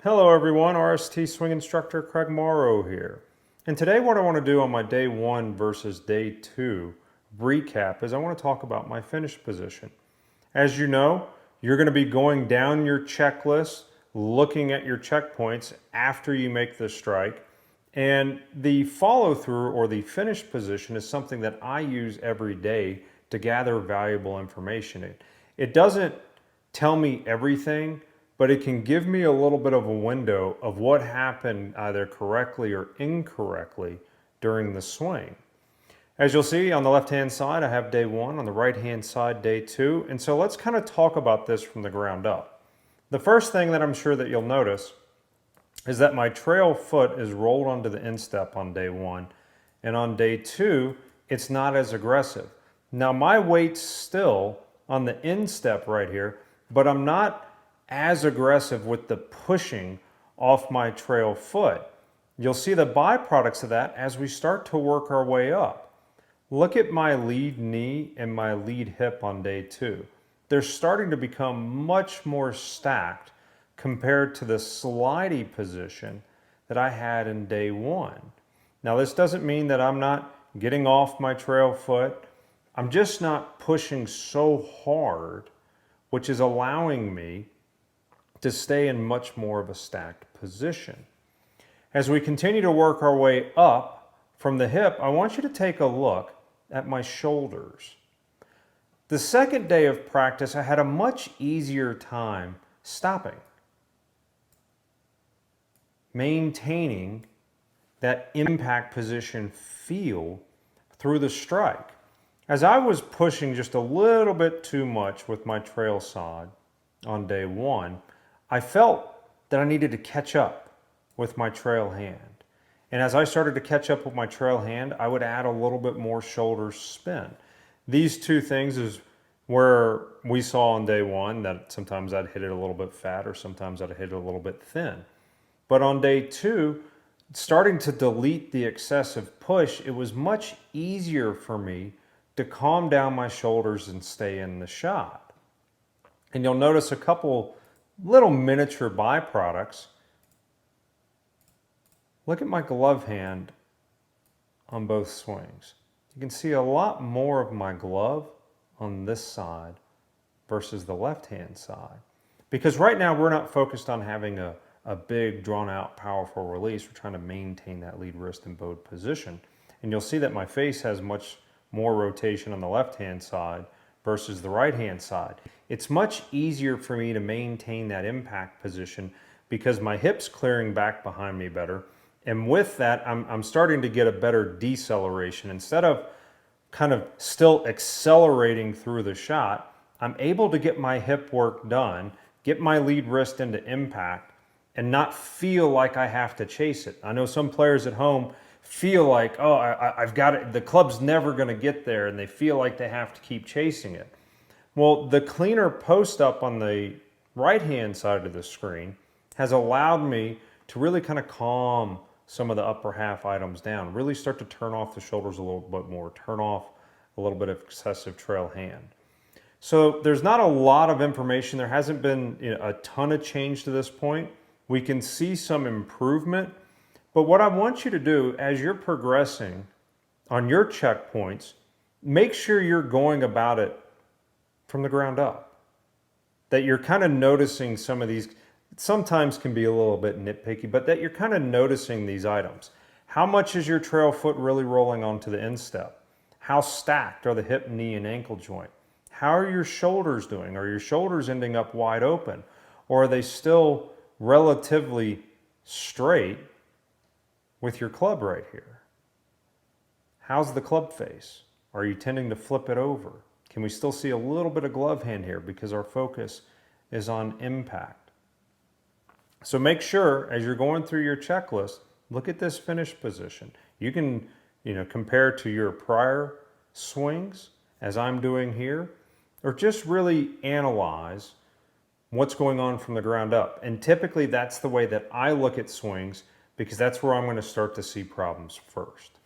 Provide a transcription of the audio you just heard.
Hello everyone, RST swing instructor Craig Morrow here. And today what I want to do on my day 1 versus day 2 recap is I want to talk about my finish position. As you know, you're going to be going down your checklist, looking at your checkpoints after you make the strike. And the follow through or the finish position is something that I use every day to gather valuable information. It doesn't tell me everything, but it can give me a little bit of a window of what happened either correctly or incorrectly during the swing. As you'll see on the left-hand side, I have day 1, on the right-hand side, day 2. And so let's kind of talk about this from the ground up. The first thing that I'm sure that you'll notice is that my trail foot is rolled onto the instep on day 1. And on day 2, it's not as aggressive. Now my weight's still on the instep right here, but I'm not as aggressive with the pushing off my trail foot. You'll see the byproducts of that as we start to work our way up. Look at my lead knee and my lead hip on day 2. They're starting to become much more stacked compared to the slidey position that I had in day 1. Now this doesn't mean that I'm not getting off my trail foot. I'm just not pushing so hard, which is allowing me to stay in much more of a stacked position. As we continue to work our way up from the hip, I want you to take a look at my shoulders. The second day of practice, I had a much easier time stopping, maintaining that impact position feel through the strike. As I was pushing just a little bit too much with my trail side on day 1, I felt that I needed to catch up with my trail hand. And as I started to catch up with my trail hand, I would add a little bit more shoulder spin. These two things is where we saw on day 1 that sometimes I'd hit it a little bit fat or sometimes I'd hit it a little bit thin. But on day 2, starting to delete the excessive push, it was much easier for me to calm down my shoulders and stay in the shot. And you'll notice a couple little miniature byproducts. Look at my glove hand on both swings. You can see a lot more of my glove on this side versus the left-hand side. Because right now we're not focused on having a big, drawn-out, powerful release. We're trying to maintain that lead wrist and bowed position. And you'll see that my face has much more rotation on the left-hand side versus the right-hand side. It's much easier for me to maintain that impact position because my hip's clearing back behind me better. And with that, I'm starting to get a better deceleration. Instead of kind of still accelerating through the shot, I'm able to get my hip work done, get my lead wrist into impact, and not feel like I have to chase it. I know some players at home feel like, oh, I've got it, the club's never going to get there, and they feel like they have to keep chasing it. Well, the cleaner post up on the right-hand side of the screen has allowed me to really kind of calm some of the upper half items down, really start to turn off the shoulders a little bit more, turn off a little bit of excessive trail hand. So there's not a lot of information. There hasn't been a ton of change to this point. We can see some improvement, but what I want you to do as you're progressing on your checkpoints, make sure you're going about it from the ground up. That you're kind of noticing some of these, sometimes can be a little bit nitpicky, but that you're kind of noticing these items. How much is your trail foot really rolling onto the instep? How stacked are the hip, knee, and ankle joint? How are your shoulders doing? Are your shoulders ending up wide open? Or are they still relatively straight with your club right here? How's the club face? Are you tending to flip it over? Can we still see a little bit of glove hand here because our focus is on impact? So make sure as you're going through your checklist, look at this finish position. You can, compare to your prior swings as I'm doing here, or just really analyze what's going on from the ground up. And typically that's the way that I look at swings because that's where I'm going to start to see problems first.